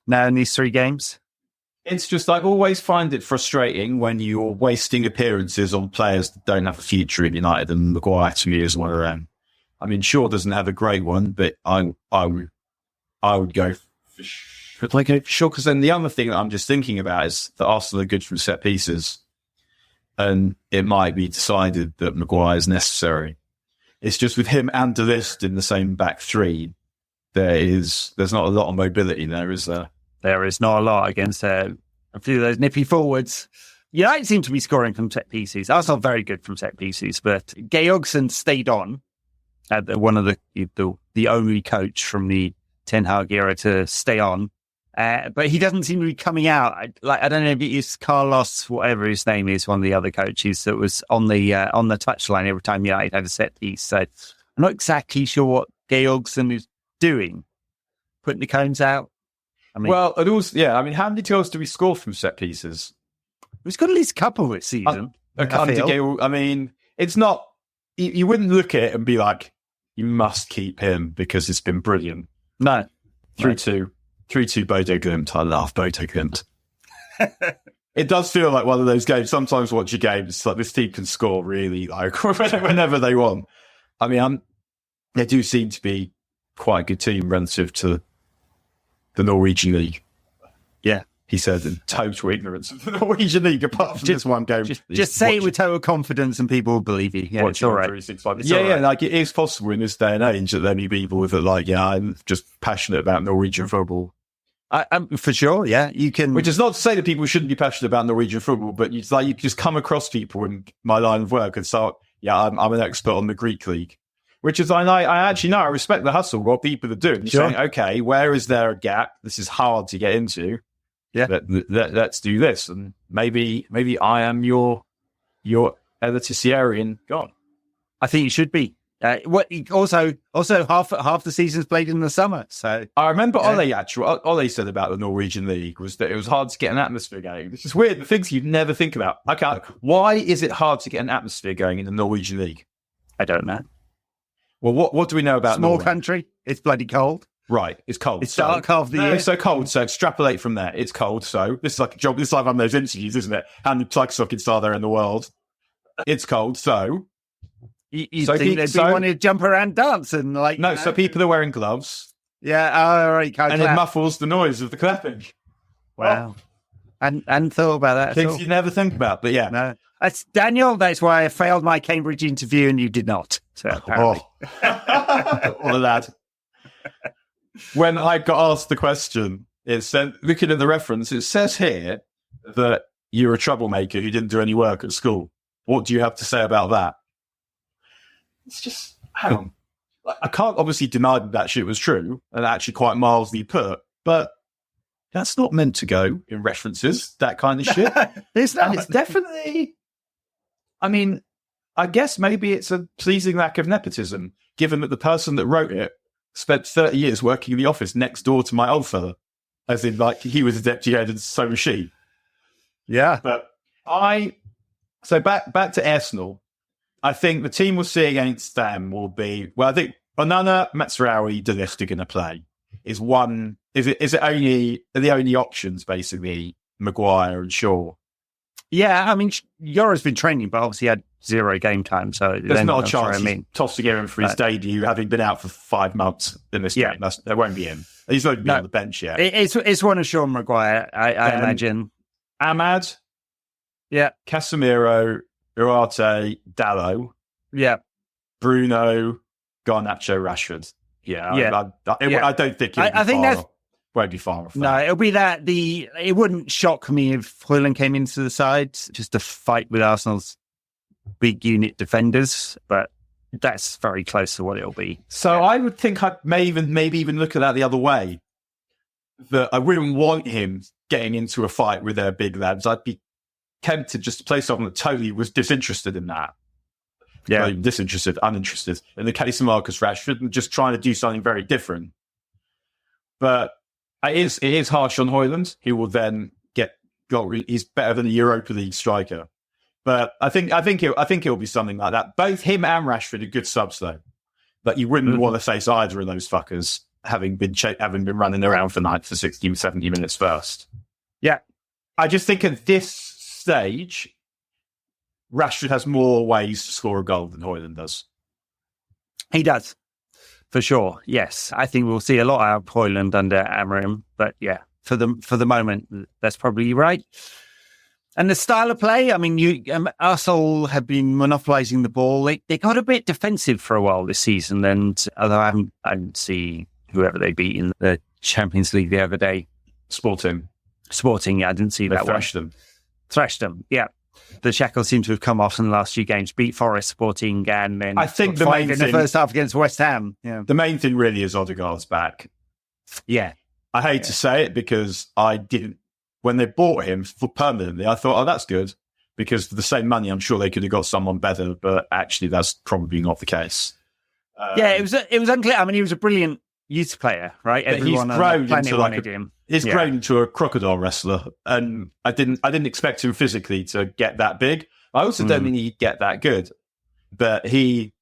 Now in these 3 games. It's just, I always find it frustrating when you're wasting appearances on players that don't have a future in United, and Maguire to me is one of them. I mean, Shaw doesn't have a great one, but I would go for Shaw, because then the other thing that I'm just thinking about is that Arsenal are good from set pieces, and it might be decided that Maguire is necessary. It's just with him and De Ligt in the same back 3, there's not a lot of mobility there, is there? There is not a lot against a a few of those nippy forwards. United seem to be scoring from set pieces. Arsenal very good from set pieces, but Georgsson stayed on at one of the only coach from the Ten Hag era to stay on. But he doesn't seem to be coming out. I don't know if it is Carlos, whatever his name is, one of the other coaches that was on the touchline every time United had a set piece. So I'm not exactly sure what Georgsson is doing. Putting the cones out. I mean, Well, and also, how many goals do we score from set pieces? we've got at least a couple this season. It's not. You wouldn't look at it and be like, you must keep him because it's been brilliant. No. 3-2 Bodo Glimt. I love Bodo Glimt. It does feel like one of those games. Sometimes watch a game, it's like this team can score really like whenever they want. I mean, they do seem to be quite a good team relative to the Norwegian league. Yeah. He said in total ignorance of the Norwegian league, apart from this one game. Just say it with total confidence and people will believe you. Yeah, it's all right. Like it is possible in this day and age that there may be people with it like, I'm just passionate about Norwegian football. For sure, yeah. You can. Which is not to say that people shouldn't be passionate about Norwegian football, but it's like you just come across people in my line of work and start, I'm an expert on the Greek league. Which is, I actually know, I respect the hustle, what people are doing. You're saying, okay, where is there a gap? This is hard to get into. Yeah. Let's do this. And maybe I am your elitistarian god. I think you should be. Also half the season's played in the summer. So I remember Ole said about the Norwegian league was that it was hard to get an atmosphere going. This is weird. The things you'd never think about. Okay, why is it hard to get an atmosphere going in the Norwegian league? I don't know. Well, what do we know about small Norway? Country? It's bloody cold. Right, it's cold. It's dark half the year. It's so cold. So extrapolate from there. It's cold. So this is like a job. This is like one of those interviews, isn't it? How many plug sockets are there in the world? It's cold. So you think they'd want to jump around, dance, and like no. So people are wearing gloves. Yeah. All right. And it muffles the noise of the clapping. Wow. And thought about that. Things you never think about, but yeah. No. That's Daniel. That's why I failed my Cambridge interview, and you did not. So apparently, what a lad. When I got asked the question, it said, looking at the reference, it says here that you're a troublemaker who didn't do any work at school. What do you have to say about that? It's just, hang on. I can't obviously deny that shit was true, and actually quite mildly put, but that's not meant to go in references, that kind of shit. It's not. It's definitely, I mean, I guess maybe it's a pleasing lack of nepotism, given that the person that wrote it spent 30 years working in the office next door to my old fella. As in, like, he was a deputy head and so was she. Yeah. But so back to Arsenal, I think the team we'll see against them will be, I think Onana, Mazraoui, Delist are going to play. Is it only, are the only options, basically, Maguire and Shaw? Yeah, I mean, Yora's been training, but obviously had 0 game time, so there's not a chance he's tossed together for his debut, having been out for 5 months in this game. There won't be him. He's not even on the bench yet. It's one of Shaw and Maguire, I imagine. Ahmad, Casemiro, Ugarte, Dallo, Bruno, Garnacho, Rashford. I don't think won't be far off. No, it'll be that. It wouldn't shock me if Højlund came into the side just to fight with Arsenal's big unit defenders, but that's very close to what it'll be. So I would think I maybe even look at that the other way. That I wouldn't want him getting into a fight with their big lads. I'd be tempted just to play someone that totally was disinterested in that. Yeah, uninterested. In the case of Marcus Rashford, and just trying to do something very different. But it is harsh on Højlund. He will then he's better than a Europa League striker. But I think it'll be something like that. Both him and Rashford are good subs, though. But you wouldn't want to face either of those fuckers having been running around for 60, 70 minutes first. Yeah, I just think at this stage, Rashford has more ways to score a goal than Højlund does. He does. For sure, yes. I think we'll see a lot out of Højlund under Amorim, but yeah, for the moment, that's probably right. And the style of play, I mean, Arsenal have been monopolising the ball. They got a bit defensive for a while this season, and although I didn't see whoever they beat in the Champions League the other day. Sporting. Sporting, I didn't see They that thrashed one. them. Thrashed them, yeah. The shackles seem to have come off in the last few games. Beat Forest, Sporting, and then I think the five main in thing, the first half against West Ham. Yeah, the main thing really is Odegaard's back. yeah. I hate to say it because I didn't, when they bought him for permanently, I thought, oh, that's good. Because for the same money, I'm sure they could have got someone better, but actually that's probably not the case. Yeah, it was unclear. I mean, he was a brilliant youth player, right? But he's grown into like him. He's grown into a crocodile wrestler, and I didn't expect him physically to get that big. I also don't think he'd get that good, but he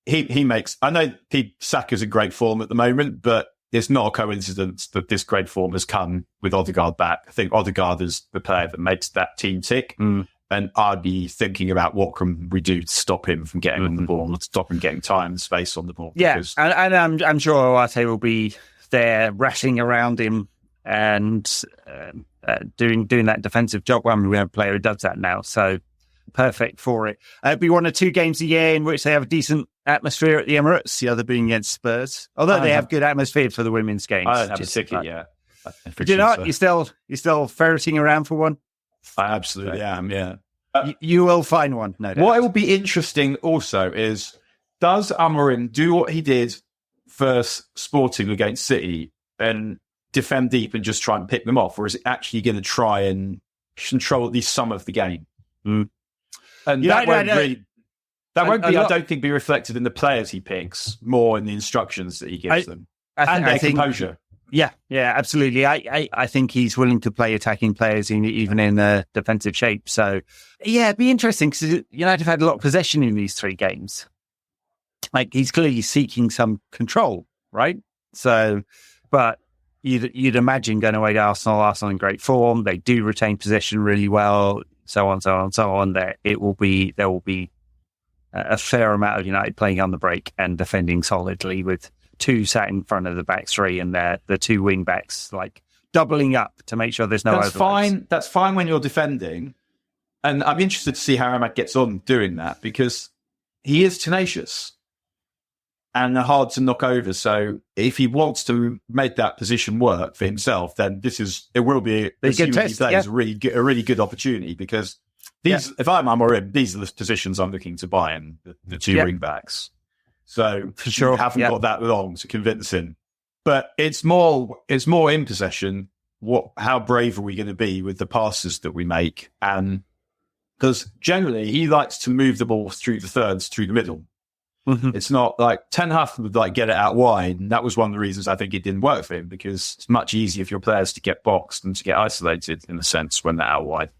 makes. I know Saka's in great form at the moment, but it's not a coincidence that this great form has come with Odegaard back. I think Odegaard is the player that makes that team tick. And I'd be thinking about what can we do to stop him from getting on the ball, to stop him getting time and space on the ball. Yeah, Because and I'm sure Oate will be there rashing around him and doing that defensive job. Well, we have a player who does that now, so perfect for it. It'll be one or two games a year in which they have a decent atmosphere at the Emirates, the other being against Spurs. Although they have good atmosphere for the women's games. I don't have a ticket yet. Do you not? You're still ferreting around for one? I absolutely am, yeah. You will find one, no doubt. What will be interesting also is, does Amorim do what he did first Sporting against City and defend deep and just try and pick them off? Or is it actually going to try and control at least some of the game? And that won't be, I don't think, be reflected in the players he picks, more in the instructions that he gives them. And their composure. Yeah, absolutely. I think he's willing to play attacking players even in a defensive shape. So, yeah, it'd be interesting because United have had a lot of possession in these three games. Like, he's clearly seeking some control, right? So, but you'd imagine going away to Arsenal in great form. They do retain possession really well, so on. There will be a fair amount of United playing on the break and defending solidly with two sat in front of the back three and the two wing backs like doubling up to make sure there's no overlaps. Fine. That's fine when you're defending. And I'm interested to see how Ahmad gets on doing that because he is tenacious and hard to knock over. So if he wants to make that position work for himself, then it will be a really good opportunity because if I'm Amorim, these are the positions I'm looking to buy in, the two wing backs. So for sure, haven't got that long to convince him. But it's more in possession. How brave are we going to be with the passes that we make? And because generally he likes to move the ball through the thirds, through the middle. Mm-hmm. It's not like Ten Hag would get it out wide. And that was one of the reasons I think it didn't work for him because it's much easier for your players to get boxed and to get isolated in a sense when they're out wide.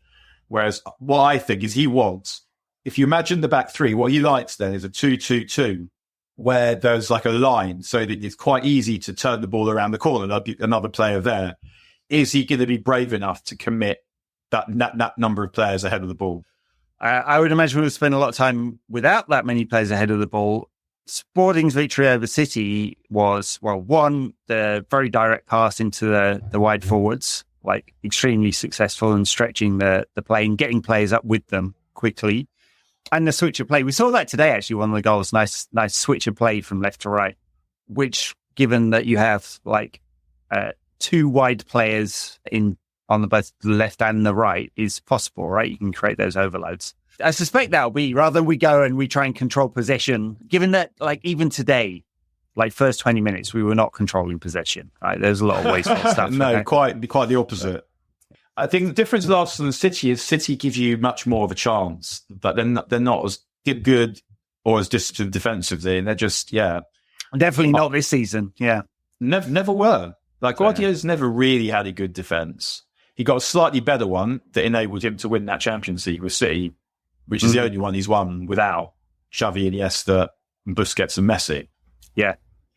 Whereas what I think is if you imagine the back three, what he likes then is a 2-2-2. Where there's like a line so that it's quite easy to turn the ball around the corner. There'll be another player there. Is he going to be brave enough to commit that number of players ahead of the ball? I would imagine we'll spend a lot of time without that many players ahead of the ball. Sporting's victory over City was, one, the very direct pass into the wide forwards, like extremely successful and stretching the play and getting players up with them quickly. And the switch of play. We saw that today, actually, one of the goals. Nice switch of play from left to right, which, given that you have two wide players on both the left and the right, is possible, right? You can create those overloads. I suspect that'll be, rather than we go and we try and control possession, given that, even today, first 20 minutes, we were not controlling possession, right? There's a lot of wasteful stuff. No, quite the opposite. I think the difference with Arsenal and City is City give you much more of a chance, but they're not as good or as disciplined defensively. And they're just, definitely not this season. Yeah, never were. Guardiola's never really had a good defense. He got a slightly better one that enabled him to win that Champions League with City, which is the only one he's won without Xavi, Iniesta, and Busquets and Messi. Yeah,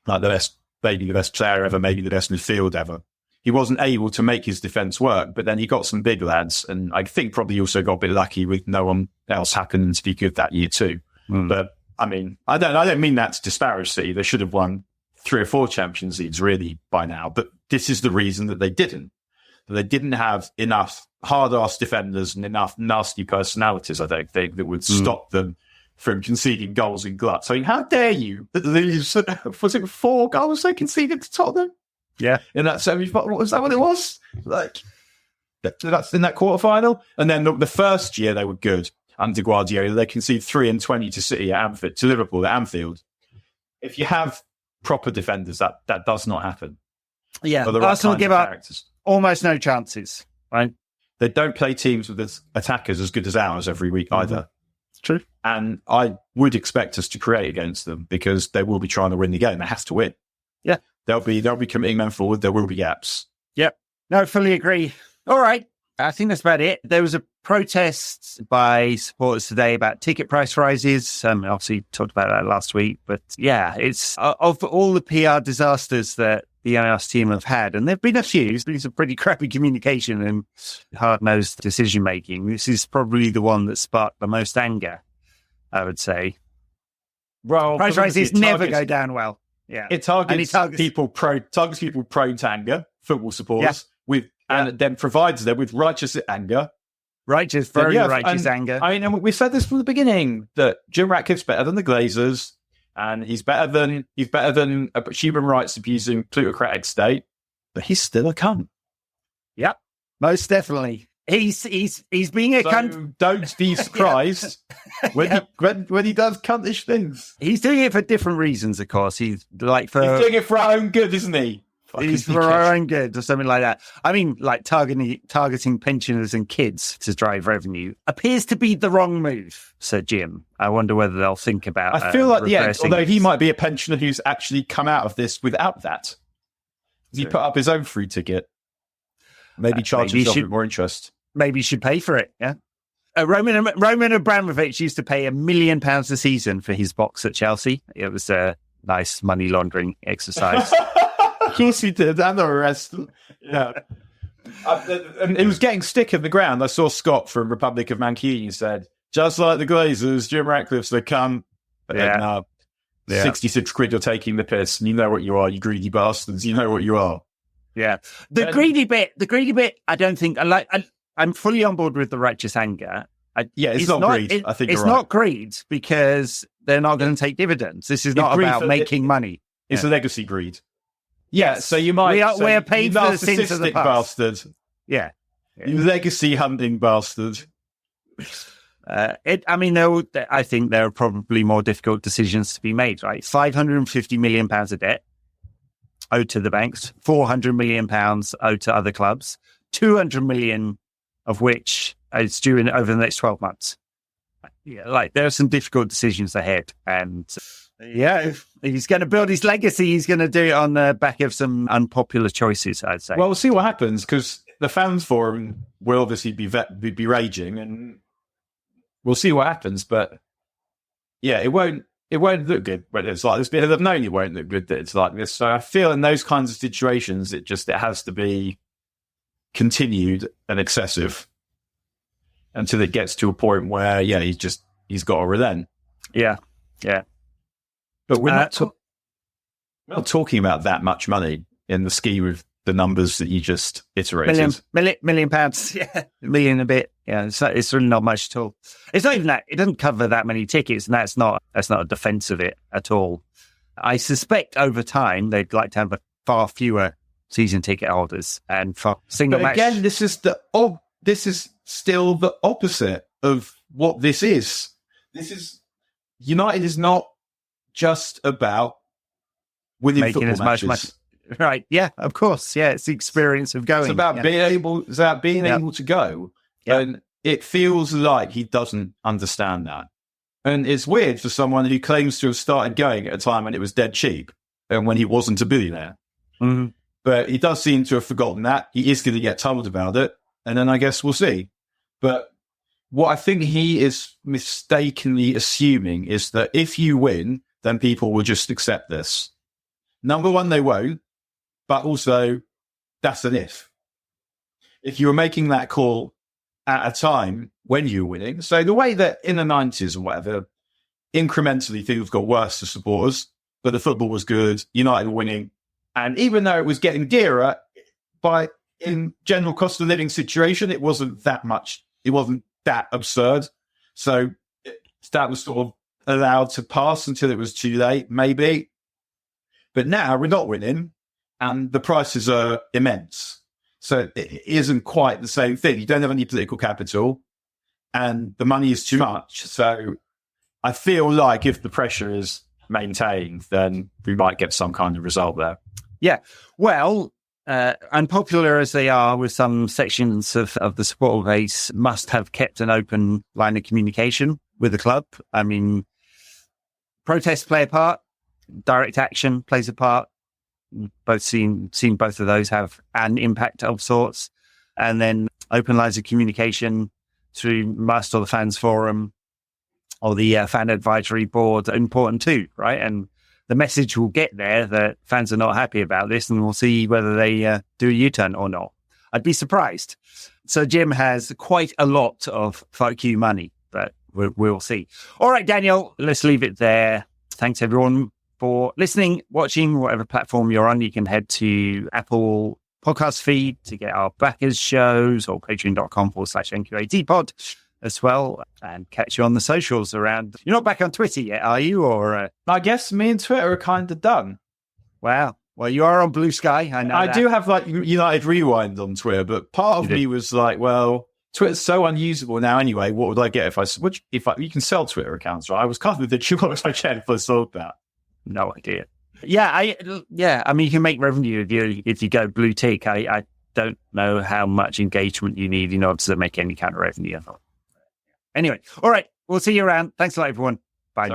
maybe the best player ever, maybe the best midfield ever. He wasn't able to make his defence work, but then he got some big lads, and I think probably also got a bit lucky with no one else happening to be good that year too. But I mean, I don't mean that to disparage City. They should have won 3 or 4 Champions Leagues really by now, but this is the reason that they didn't. They didn't have enough hard-ass defenders and enough nasty personalities, I don't think, that would stop them from conceding goals in glut. So how dare you lose? Was it 4 goals they conceded to Tottenham? Yeah. In that semi-final, was that what it was? That's in that quarterfinal. And then the first year they were good under Guardiola. They conceded 3-20 to City at Anfield, to Liverpool at Anfield. If you have proper defenders, that does not happen. Yeah, right Arsenal give up almost no chances, right? They don't play teams with attackers as good as ours every week either. True. And I would expect us to create against them because they will be trying to win the game. They have to win. Yeah. They'll be committing men forward. There will be gaps. Yep. No, fully agree. All right. I think that's about it. There was a protest by supporters today about ticket price rises. Obviously talked about that last week, but yeah, it's of all the PR disasters that the NLS team have had, and there've been a few. There's been some pretty crappy communication and hard-nosed decision-making. This is probably the one that sparked the most anger, I would say. Well, price rises never go down well. Yeah, it targets people prone to anger, football supporters, and then provides them with righteous anger. Righteous anger. I mean, and we said this from the beginning that Jim Ratcliffe's better than the Glazers, and he's better than a human rights abusing plutocratic state, but he's still a cunt. Yep, most definitely. He's being a cunt. Don't be surprised when he does cuntish things. He's doing it for different reasons, of course. He's doing it for our own good, isn't he? He's for our own good or something like that. I mean, like targeting pensioners and kids to drive revenue appears to be the wrong move, Sir Jim. I wonder whether they'll think about I feel like, although he might be a pensioner who's actually come out of this without that. He put up his own free ticket. Maybe charge himself a bit more interest. Maybe you should pay for it, yeah? Roman Abramovich used to pay £1 million a season for his box at Chelsea. It was a nice money laundering exercise. Of course he did, and the rest. Yeah. And it was getting stick in the ground. I saw Scott from Republic of Mancini said, just like the Glazers, Jim Ratcliffe's the cunt. But then, 66 quid, you're taking the piss, and you know what you are, you greedy bastards. You know what you are. Yeah. The greedy bit, I don't think, I'm fully on board with the righteous anger. It's not greed. I think it's not greed because they're not going to take dividends. This is not about making money. It's a legacy greed. Yeah, so you might. We're paid for the sins of the past. Bastard. Yeah. You legacy hunting bastard. I think there are probably more difficult decisions to be made, right? £550 million of debt owed to the banks, £400 million owed to other clubs, 200 million of which is due over the next 12 months. Yeah, there are some difficult decisions ahead. And if he's going to build his legacy, he's going to do it on the back of some unpopular choices, I'd say. Well, we'll see what happens, because the fans forum will obviously be raging, and we'll see what happens. But yeah, it won't look good when it's like this. They've known it won't look good that it's like this. So I feel in those kinds of situations, it has to be continued and excessive until it gets to a point where he's got to relent. Yeah. But we're not talking about that much money in the scheme of the numbers that you just iterated. Million pounds, yeah, a million a bit. Yeah, it's really not much at all. It's not even that. It doesn't cover that many tickets, and that's not a defence of it at all. I suspect over time they'd like to have far fewer season ticket holders and for single match. Again, this is still the opposite of what this is. United is not just about winning making as much money. Right, yeah, of course. Yeah, it's the experience of going. It's about being able to go. Yep. And it feels like he doesn't understand that. And it's weird for someone who claims to have started going at a time when it was dead cheap and when he wasn't a billionaire. Mm-hmm. But he does seem to have forgotten that. He is going to get told about it. And then I guess we'll see. But what I think he is mistakenly assuming is that if you win, then people will just accept this. Number one, they won't. But also, that's an if. If you were making that call at a time when you were winning, so the way that in the 90s or whatever, incrementally things got worse for supporters, but the football was good, United were winning. And even though it was getting dearer, in general cost of living situation, it wasn't that much. It wasn't that absurd. So that was sort of allowed to pass until it was too late, maybe. But now we're not winning and the prices are immense. So it isn't quite the same thing. You don't have any political capital and the money is too much. So I feel like if the pressure is maintained, then we might get some kind of result there. Yeah. Well, unpopular as they are with some sections of the supporter base, must have kept an open line of communication with the club. I mean, protests play a part, direct action plays a part. Both seen both of those have an impact of sorts. And then open lines of communication through MUST or the Fans Forum or the Fan Advisory Board are important too, right? And the message will get there that fans are not happy about this, and we'll see whether they do a U-turn or not. I'd be surprised. So Jim has quite a lot of fuck you money, but we'll see. All right, Daniel, let's leave it there. Thanks, everyone, for listening, watching, whatever platform you're on. You can head to Apple Podcast feed to get our backers shows or patreon.com/NQATpod as well, and catch you on the socials around. You're not back on Twitter yet, are you? Or I guess me and Twitter are kind of done. Wow. Well, you are on Blue Sky. I know. I do have like United Rewind on Twitter, but part of me was like, well, Twitter's so unusable now anyway. What would I get if you can sell Twitter accounts, right? I was kind of the what I checked for sold that. No idea. Yeah, I mean, you can make revenue if you go blue tick. I don't know how much engagement you need in order to make any kind of revenue. Anyway, all right, we'll see you around. Thanks a lot, everyone. Bye.